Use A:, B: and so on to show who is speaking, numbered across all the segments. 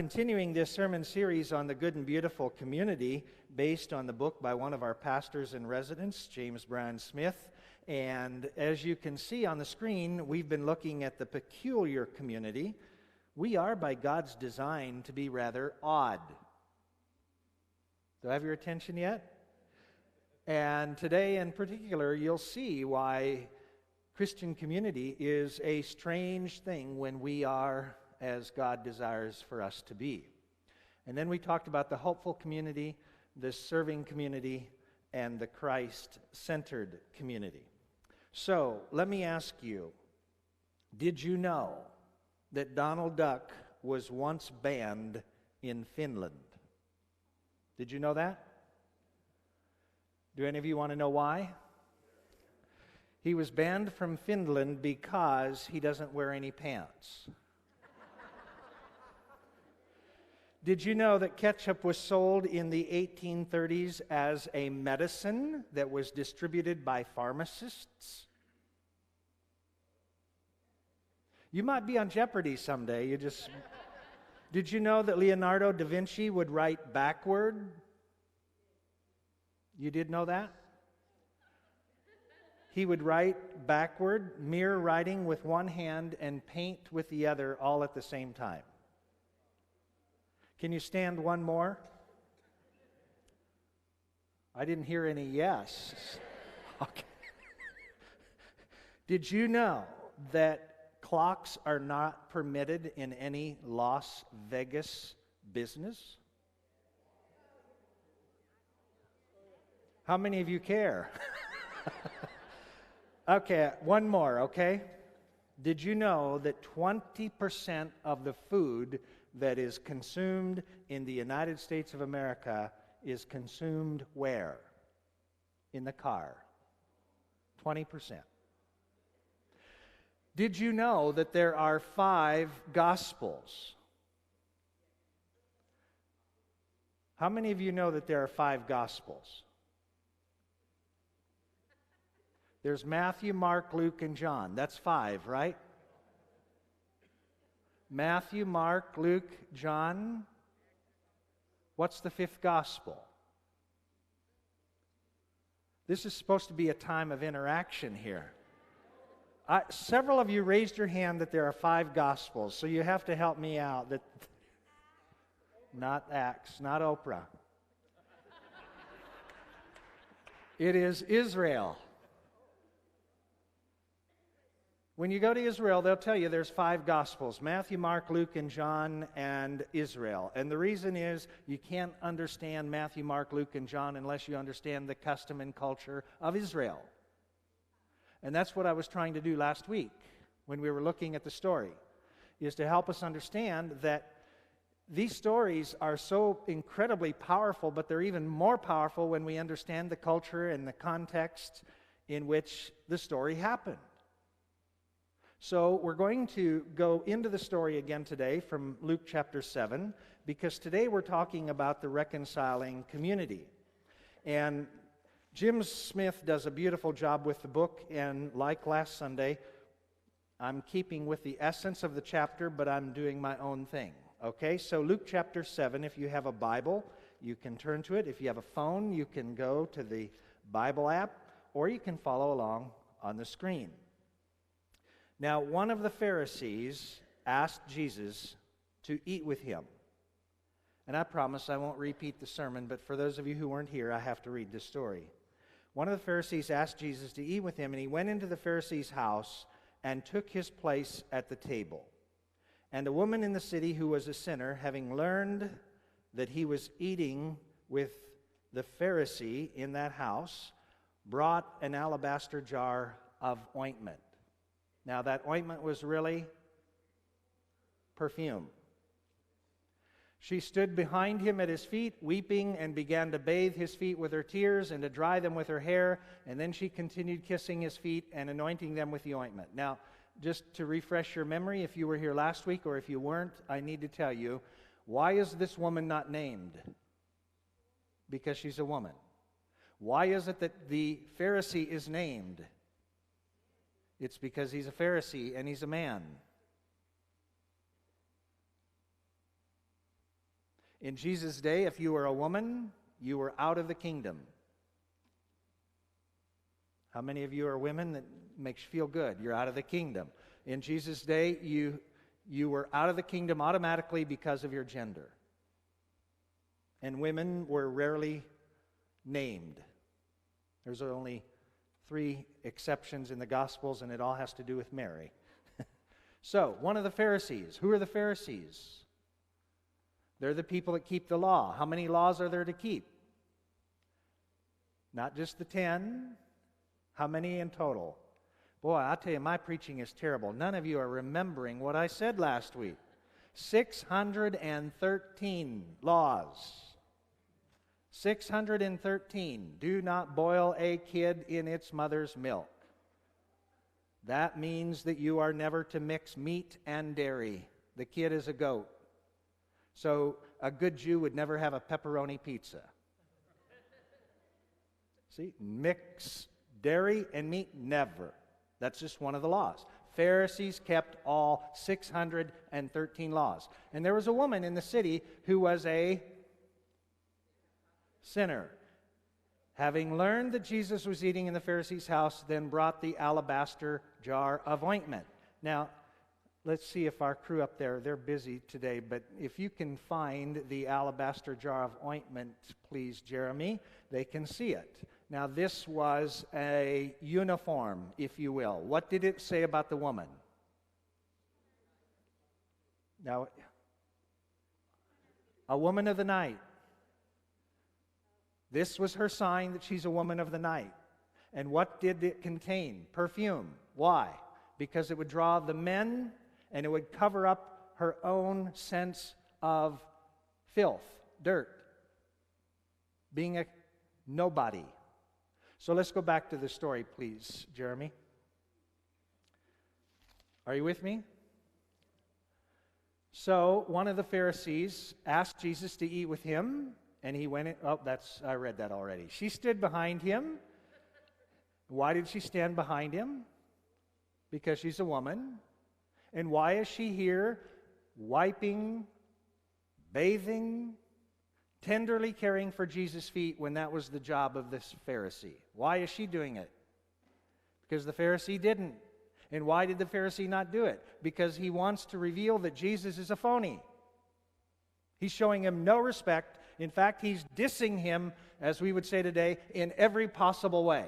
A: Continuing this sermon series on the good and beautiful community based on the book by one of our pastors in residence, James Bryan Smith. And as you can see on the screen, we've been looking at the peculiar community. We are, by God's design, to be rather odd. Do I have your attention yet? And today in particular, you'll see why Christian community is a strange thing when we are as God desires for us to be. And then we talked about the hopeful community, the serving community, and the Christ-centered community. So, let me ask you, did you know that Donald Duck was once banned in Finland? Did you know that? Do any of you want to know why? He was banned from Finland because he doesn't wear any pants. Did you know that ketchup was sold in the 1830s as a medicine that was distributed by pharmacists? You might be on Jeopardy someday. Did you know that Leonardo da Vinci would write backward? You did know that? He would write backward, mirror writing with one hand and paint with the other all at the same time. Can you stand one more? I didn't hear any yes. Okay. Did you know that clocks are not permitted in any Las Vegas business? How many of you care? Okay, one more, okay? Did you know that 20% of the food that is consumed in the United States of America is consumed where? In the car. 20%. Did you know that there are 5 Gospels? How many of you know that there are 5 Gospels? There's Matthew, Mark, Luke, and John. That's 5, right? Matthew, Mark, Luke, John. What's the 5th gospel? This is supposed to be a time of interaction here. Several of you raised your hand that there are 5 gospels, so you have to help me out. Not Acts, not Oprah. It is Israel. When you go to Israel, they'll tell you there's 5 Gospels: Matthew, Mark, Luke, and John, and Israel. And the reason is you can't understand Matthew, Mark, Luke, and John unless you understand the custom and culture of Israel. And that's what I was trying to do last week when we were looking at the story, is to help us understand that these stories are so incredibly powerful, but they're even more powerful when we understand the culture and the context in which the story happened. So we're going to go into the story again today from Luke chapter 7, because today we're talking about the Reconciling Community. And Jim Smith does a beautiful job with the book, and like last Sunday, I'm keeping with the essence of the chapter, but I'm doing my own thing. Okay, so Luke chapter 7, if you have a Bible, you can turn to it. If you have a phone, you can go to the Bible app, or you can follow along on the screen. Now, one of the Pharisees asked Jesus to eat with him. And I promise I won't repeat the sermon, but for those of you who weren't here, I have to read this story. One of the Pharisees asked Jesus to eat with him, and he went into the Pharisee's house and took his place at the table. And a woman in the city who was a sinner, having learned that he was eating with the Pharisee in that house, brought an alabaster jar of ointment. Now, that ointment was really perfume. She stood behind him at his feet, weeping, and began to bathe his feet with her tears and to dry them with her hair. And then she continued kissing his feet and anointing them with the ointment. Now, just to refresh your memory, if you were here last week or if you weren't, I need to tell you, why is this woman not named? Because she's a woman. Why is it that the Pharisee is named? It's because he's a Pharisee and he's a man. In Jesus' day, if you were a woman, you were out of the kingdom. How many of you are women? That makes you feel good. You're out of the kingdom. In Jesus' day, you were out of the kingdom automatically because of your gender. And women were rarely named. There's only 3 exceptions in the Gospels, and it all has to do with Mary. So, one of the Pharisees. Who are the Pharisees? They're the people that keep the law. How many laws are there to keep? Not just the 10. How many in total? Boy, I'll tell you, my preaching is terrible. None of you are remembering what I said last week. 613 laws. 613. Do not boil a kid in its mother's milk. That means that you are never to mix meat and dairy. The kid is a goat. So a good Jew would never have a pepperoni pizza. See, mix dairy and meat, never. That's just one of the laws. Pharisees kept all 613 laws. And there was a woman in the city who was a sinner. Having learned that Jesus was eating in the Pharisee's house, then brought the alabaster jar of ointment. Now, let's see if our crew up there, they're busy today, but if you can find the alabaster jar of ointment, please, Jeremy, they can see it. Now, this was a uniform, if you will. What did it say about the woman? Now, a woman of the night. This was her sign that she's a woman of the night. And what did it contain? Perfume. Why? Because it would draw the men, and it would cover up her own sense of filth, dirt, being a nobody. So let's go back to the story, please, Jeremy. Are you with me? So one of the Pharisees asked Jesus to eat with him, and he went in. I read that already. She stood behind him. Why did she stand behind him? Because she's a woman. And why is she here wiping, bathing, tenderly caring for Jesus' feet when that was the job of this Pharisee? Why is she doing it? Because the Pharisee didn't. And why did the Pharisee not do it? Because he wants to reveal that Jesus is a phony. He's showing him no respect. In fact, he's dissing him, as we would say today, in every possible way.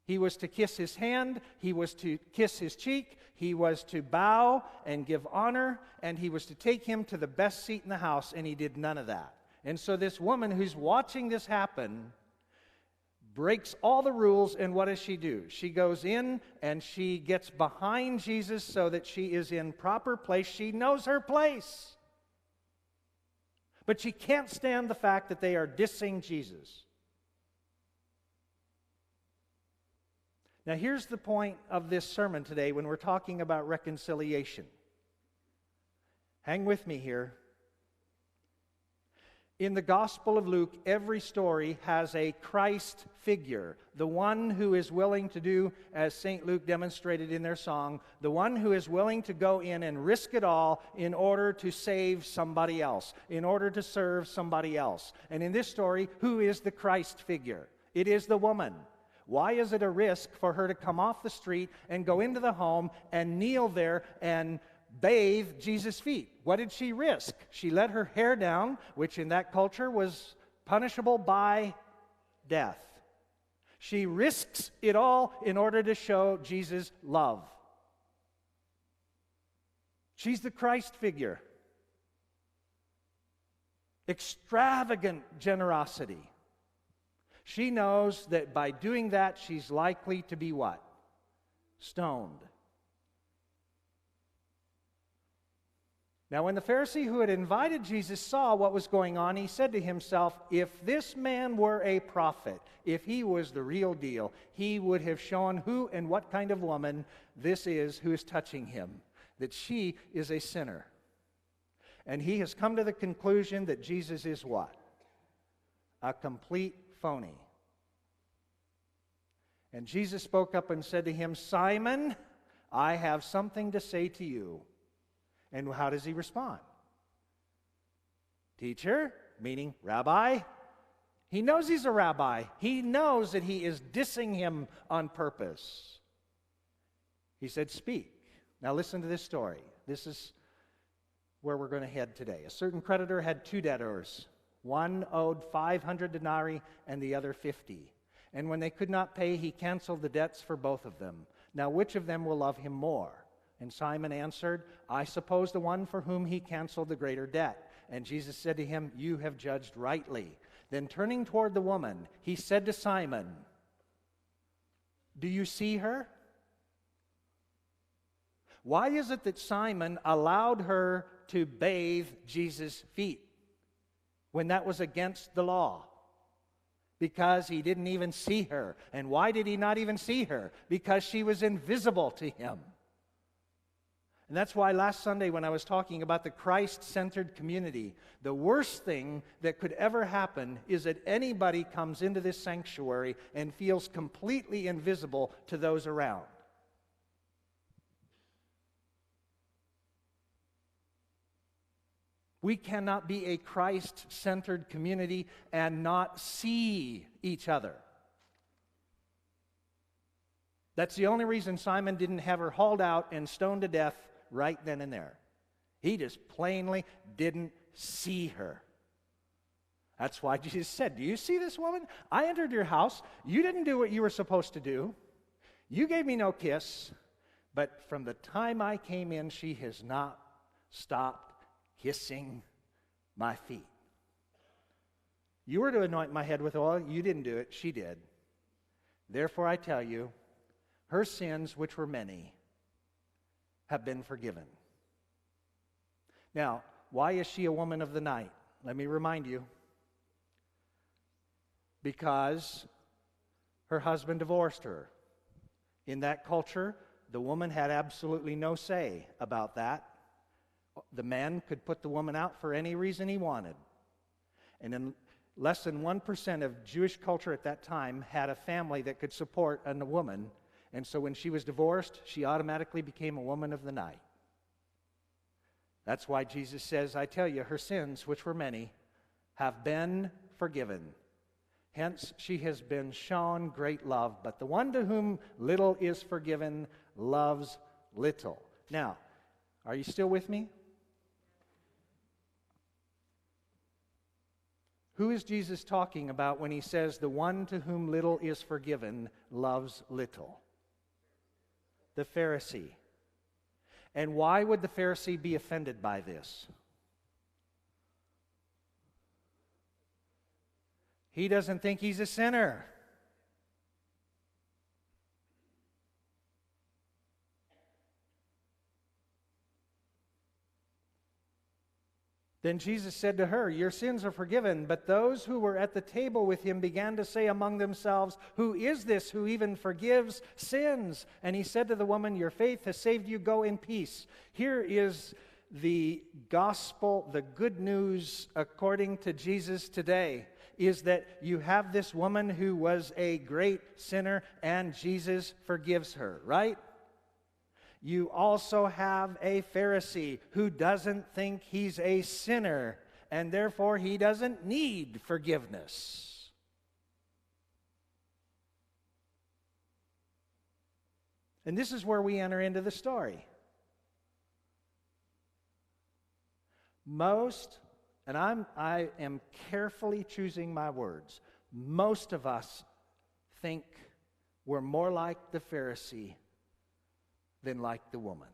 A: He was to kiss his hand, he was to kiss his cheek, he was to bow and give honor, and he was to take him to the best seat in the house, and he did none of that. And so this woman who's watching this happen breaks all the rules, and what does she do? She goes in and she gets behind Jesus so that she is in proper place. She knows her place. But she can't stand the fact that they are dissing Jesus. Now, here's the point of this sermon today when we're talking about reconciliation. Hang with me here. In the Gospel of Luke, every story has a Christ figure, the one who is willing to do, as St. Luke demonstrated in their song, the one who is willing to go in and risk it all in order to save somebody else, in order to serve somebody else. And in this story, who is the Christ figure? It is the woman. Why is it a risk for her to come off the street and go into the home and kneel there and bathe Jesus' feet? What did she risk? She let her hair down, which in that culture was punishable by death. She risks it all in order to show Jesus' love. She's the Christ figure. Extravagant generosity. She knows that by doing that, she's likely to be what? Stoned. Now, when the Pharisee who had invited Jesus saw what was going on, he said to himself, if this man were a prophet, if he was the real deal, he would have shown who and what kind of woman this is who is touching him, that she is a sinner. And he has come to the conclusion that Jesus is what? A complete phony. And Jesus spoke up and said to him, Simon, I have something to say to you. And how does he respond? Teacher, meaning rabbi. He knows he's a rabbi. He knows that he is dissing him on purpose. He said, speak. Now listen to this story. This is where we're going to head today. A certain creditor had two debtors. One owed 500 denarii and the other 50. And when they could not pay, he canceled the debts for both of them. Now which of them will love him more? And Simon answered, I suppose the one for whom he canceled the greater debt. And Jesus said to him, you have judged rightly. Then turning toward the woman, he said to Simon, do you see her? Why is it that Simon allowed her to bathe Jesus' feet when that was against the law? Because he didn't even see her. And why did he not even see her? Because she was invisible to him. And that's why last Sunday when I was talking about the Christ-centered community, the worst thing that could ever happen is that anybody comes into this sanctuary and feels completely invisible to those around. We cannot be a Christ-centered community and not see each other. That's the only reason Simon didn't have her hauled out and stoned to death right then and there. He just plainly didn't see her. That's why Jesus said, do you see this woman? I entered your house. You didn't do what you were supposed to do. You gave me no kiss. But from the time I came in, she has not stopped kissing my feet. You were to anoint my head with oil. You didn't do it. She did. Therefore I tell you, her sins, which were many, have been forgiven. Now, why is she a woman of the night? Let me remind you. Because her husband divorced her. In that culture, the woman had absolutely no say about that. The man could put the woman out for any reason he wanted. And in less than 1% of Jewish culture at that time had a family that could support a woman. And so when she was divorced, she automatically became a woman of the night. That's why Jesus says, I tell you, her sins, which were many, have been forgiven. Hence, she has been shown great love. But the one to whom little is forgiven loves little. Now, are you still with me? Who is Jesus talking about when he says, the one to whom little is forgiven loves little? The Pharisee. And why would the Pharisee be offended by this? He doesn't think he's a sinner. Then Jesus said to her, your sins are forgiven. But those who were at the table with him began to say among themselves, who is this who even forgives sins? And he said to the woman, your faith has saved you. Go in peace. Here is the gospel, the good news according to Jesus today, is that you have this woman who was a great sinner and Jesus forgives her, right? You also have a Pharisee who doesn't think he's a sinner, and therefore he doesn't need forgiveness. And this is where we enter into the story. And I am carefully choosing my words, most of us think we're more like the Pharisee than like the woman.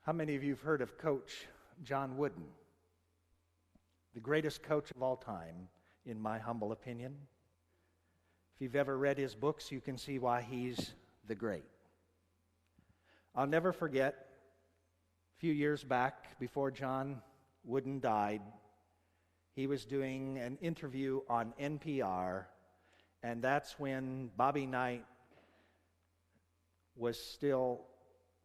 A: How many of you have heard of Coach John Wooden? The greatest coach of all time, in my humble opinion. If you've ever read his books, you can see why he's the great. I'll never forget, a few years back, before John Wooden died, he was doing an interview on NPR, and that's when Bobby Knight was still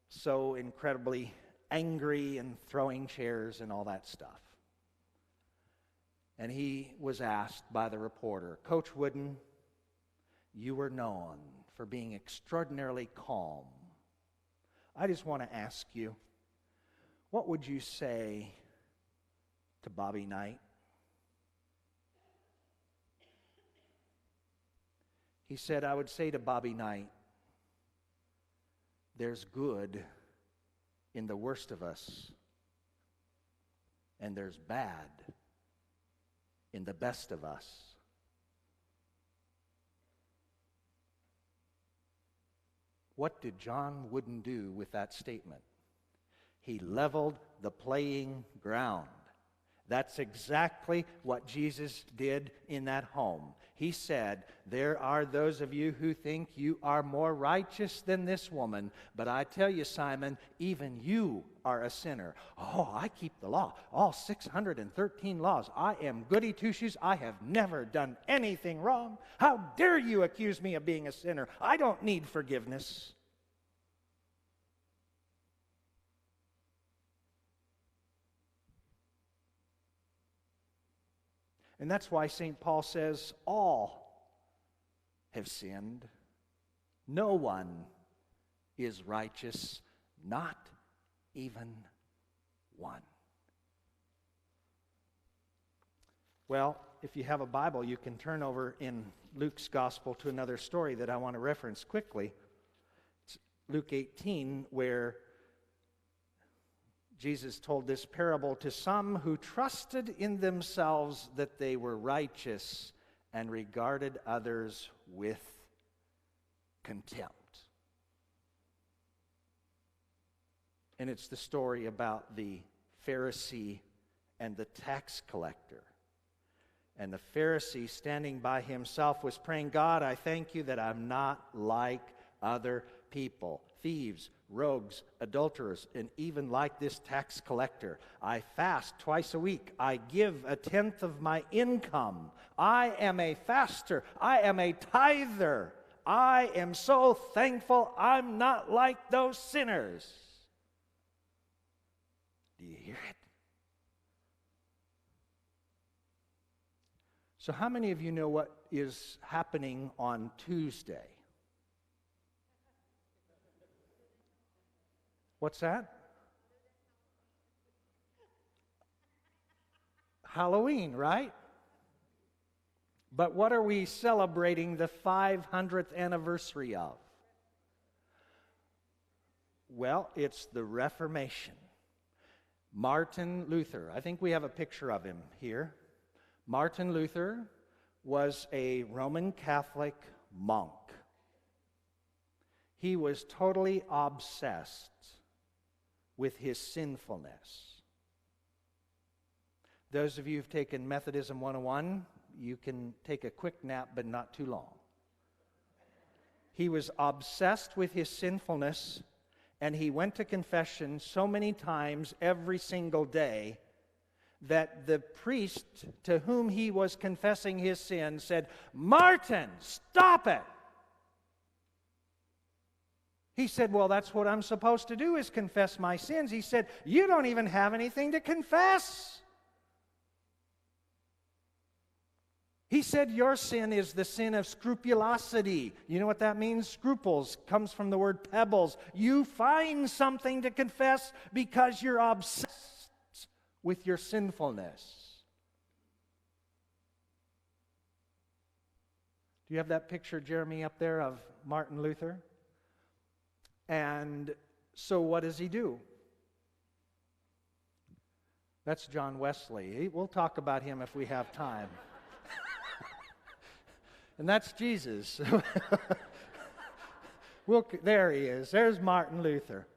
A: so incredibly angry and throwing chairs and all that stuff. And he was asked by the reporter, Coach Wooden, you were known for being extraordinarily calm. I just want to ask you, what would you say to Bobby Knight? He said, I would say to Bobby Knight, there's good in the worst of us, and there's bad in the best of us. What did John Wooden do with that statement? He leveled the playing ground. That's exactly what Jesus did in that home. He said, there are those of you who think you are more righteous than this woman, but I tell you, Simon, even you are a sinner. Oh, I keep the law, all 613 laws. I am goody two-shoes. I have never done anything wrong. How dare you accuse me of being a sinner? I don't need forgiveness. And that's why St. Paul says, all have sinned. No one is righteous, not even one. Well, if you have a Bible, you can turn over in Luke's Gospel to another story that I want to reference quickly. It's Luke 18, where Jesus told this parable to some who trusted in themselves that they were righteous and regarded others with contempt. And it's the story about the Pharisee and the tax collector. And the Pharisee, standing by himself, was praying, God, I thank you that I'm not like other people, thieves, rogues, adulterers, and even like this tax collector. I fast twice a week. I give 1/10 of my income. I am a faster. I am a tither. I am so thankful I'm not like those sinners. Do you hear it? So how many of you know what is happening on Tuesday? What's that? Halloween, right? But what are we celebrating the 500th anniversary of? Well, it's the Reformation. Martin Luther, I think we have a picture of him here. Martin Luther was a Roman Catholic monk. He was totally obsessed with his sinfulness. Those of you who've taken Methodism 101, you can take a quick nap, but not too long. He was obsessed with his sinfulness, and he went to confession so many times every single day that the priest to whom he was confessing his sin said, Martin, stop it! He said, well, that's what I'm supposed to do, is confess my sins. He said, you don't even have anything to confess. He said, your sin is the sin of scrupulosity. You know what that means? Scruples comes from the word pebbles. You find something to confess because you're obsessed with your sinfulness. Do you have that picture, Jeremy, up there of Martin Luther? And so what does he do? That's John Wesley. We'll talk about him if we have time. And that's Jesus. There he is. There's Martin Luther.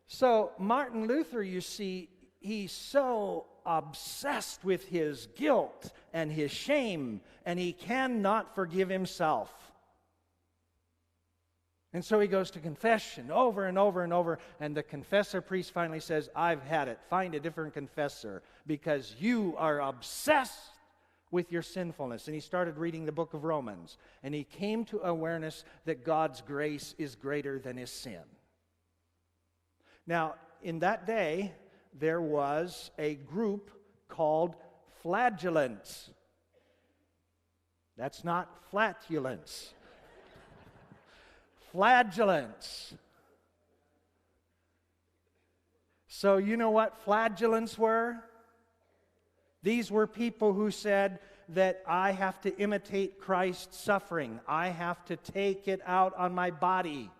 A: So Martin Luther, you see, he's so obsessed with his guilt and his shame, and he cannot forgive himself. And so he goes to confession over and over and over, and the confessor priest finally says, I've had it. Find a different confessor, because you are obsessed with your sinfulness. And he started reading the book of Romans, and he came to awareness that God's grace is greater than his sin. Now, in that day, there was a group called flagellants. That's not flatulence. Flagellants. So you know what flagellants were? These were people who said that I have to imitate Christ's suffering. I have to take it out on my body.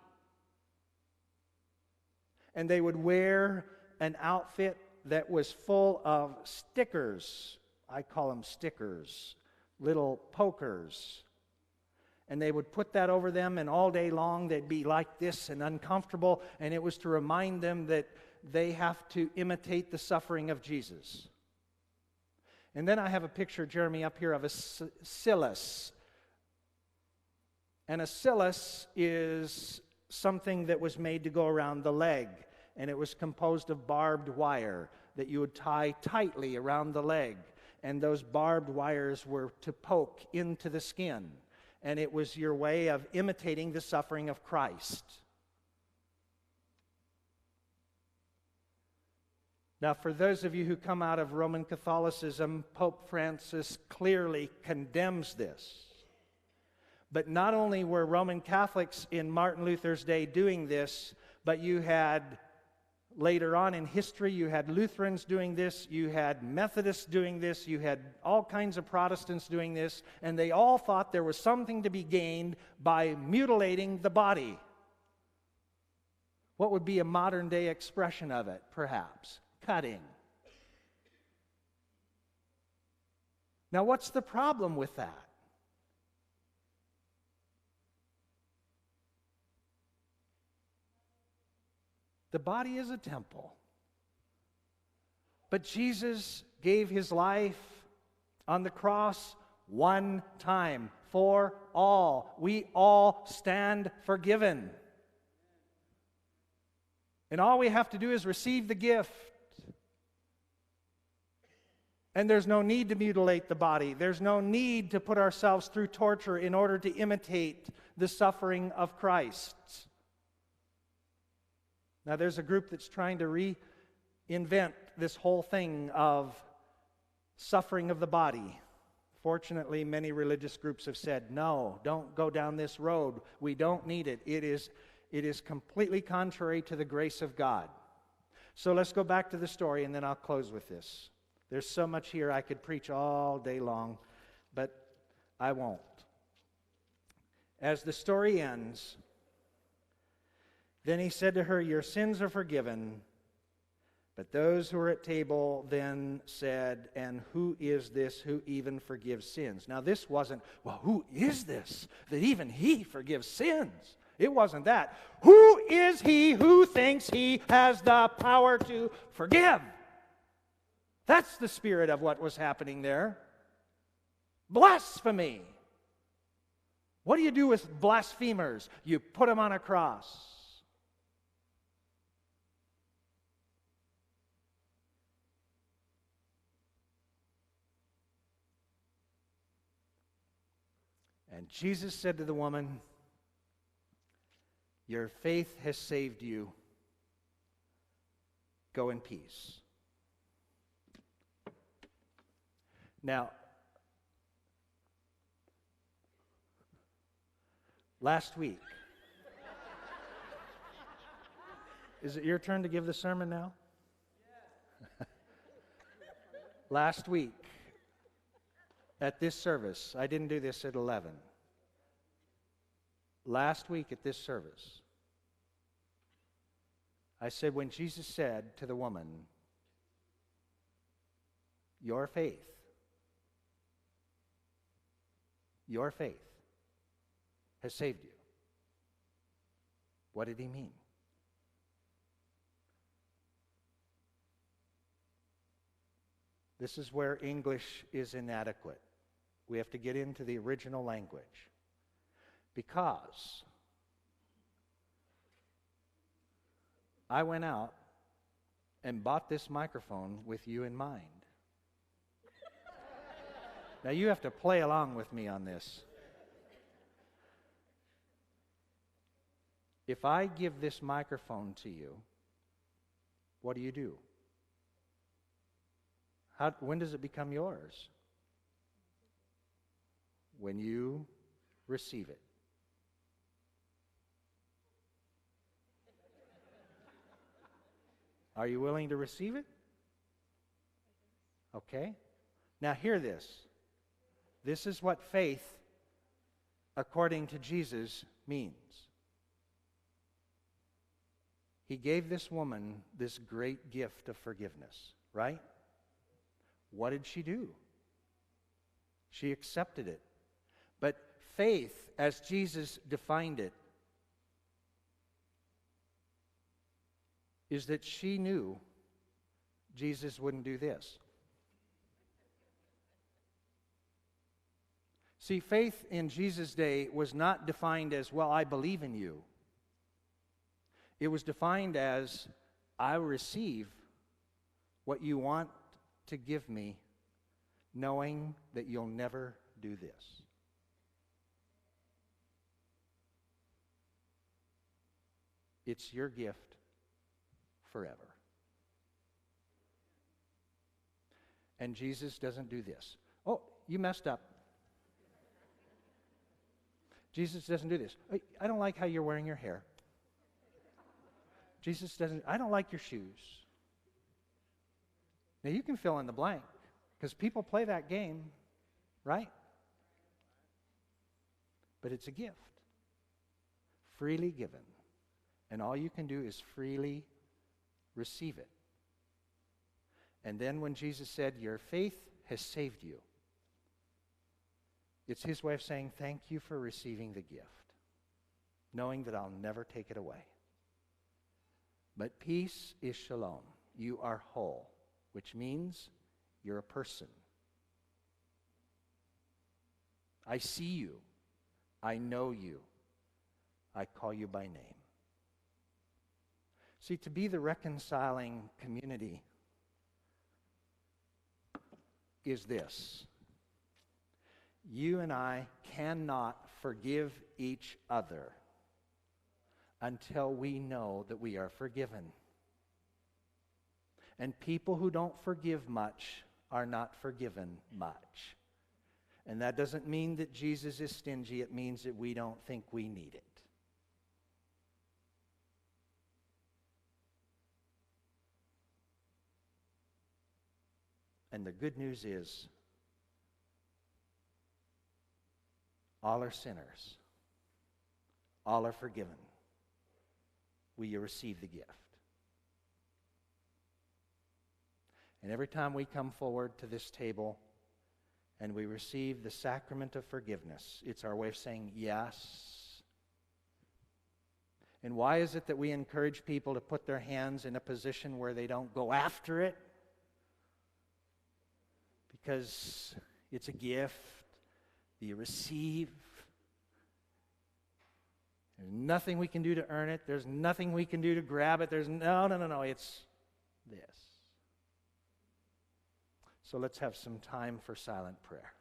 A: And they would wear an outfit that was full of stickers. I call them stickers, little pokers. And they would put that over them, and all day long they'd be like this and uncomfortable, and it was to remind them that they have to imitate the suffering of Jesus. And then I have a picture, Jeremy, up here of a cilice. And a cilice is something that was made to go around the leg, and it was composed of barbed wire that you would tie tightly around the leg, and those barbed wires were to poke into the skin, and it was your way of imitating the suffering of Christ. Now, for those of you who come out of Roman Catholicism, Pope Francis clearly condemns this. But not only were Roman Catholics in Martin Luther's day doing this, but you had, later on in history, you had Lutherans doing this, you had Methodists doing this, you had all kinds of Protestants doing this, and they all thought there was something to be gained by mutilating the body. What would be a modern-day expression of it, perhaps? Cutting. Now, what's the problem with that? The body is a temple. But Jesus gave his life on the cross one time for all. We all stand forgiven. And all we have to do is receive the gift. And there's no need to mutilate the body. There's no need to put ourselves through torture in order to imitate the suffering of Christ. Now, there's a group that's trying to reinvent this whole thing of suffering of the body. Fortunately, many religious groups have said, no, don't go down this road. We don't need it. It is completely contrary to the grace of God. So let's go back to the story, and then I'll close with this. There's so much here I could preach all day long, but I won't. As the story ends, then he said to her, your sins are forgiven. But those who were at table then said, and who is this who even forgives sins? Now this wasn't, well, who is this that even he forgives sins? It wasn't that. Who is he who thinks he has the power to forgive? That's the spirit of what was happening there. Blasphemy. What do you do with blasphemers? You put them on a cross. And Jesus said to the woman, your faith has saved you. Go in peace. Now, last week, is it your turn to give the sermon now? Last week, at this service, I didn't do this at 11. Last week at this service, I said when Jesus said to the woman, your faith has saved you. What did he mean? This is where English is inadequate. We have to get into the original language. Because I went out and bought this microphone with you in mind. Now you have to play along with me on this. If I give this microphone to you, what do? When does it become yours? when you receive it. Are you willing to receive it? Okay. Now hear this. This is what faith, according to Jesus, means. He gave this woman this great gift of forgiveness, right? What did she do? She accepted it. But faith, as Jesus defined it, is that she knew Jesus wouldn't do this. See, faith in Jesus' day was not defined as, well, I believe in you. It was defined as, I receive what you want to give me, knowing that you'll never do this. It's your gift forever. And Jesus doesn't do this. Oh, you messed up. Jesus doesn't do this. I don't like how you're wearing your hair. Jesus doesn't, I don't like your shoes. Now you can fill in the blank, because people play that game, right? But it's a gift, freely given. And all you can do is freely receive it. And then when Jesus said, your faith has saved you, it's his way of saying, thank you for receiving the gift, knowing that I'll never take it away. But peace is shalom. You are whole, which means you're a person. I see you. I know you. I call you by name. See, to be the reconciling community is this. You and I cannot forgive each other until we know that we are forgiven. And people who don't forgive much are not forgiven much. And that doesn't mean that Jesus is stingy. It means that we don't think we need it. And the good news is, all are sinners. All are forgiven. Will you receive the gift? And every time we come forward to this table and we receive the sacrament of forgiveness, it's our way of saying yes. And why is it that we encourage people to put their hands in a position where they don't go after it? Because it's a gift that you receive. There's nothing we can do to earn it. There's nothing we can do to grab it. There's no. It's this. So let's have some time for silent prayer.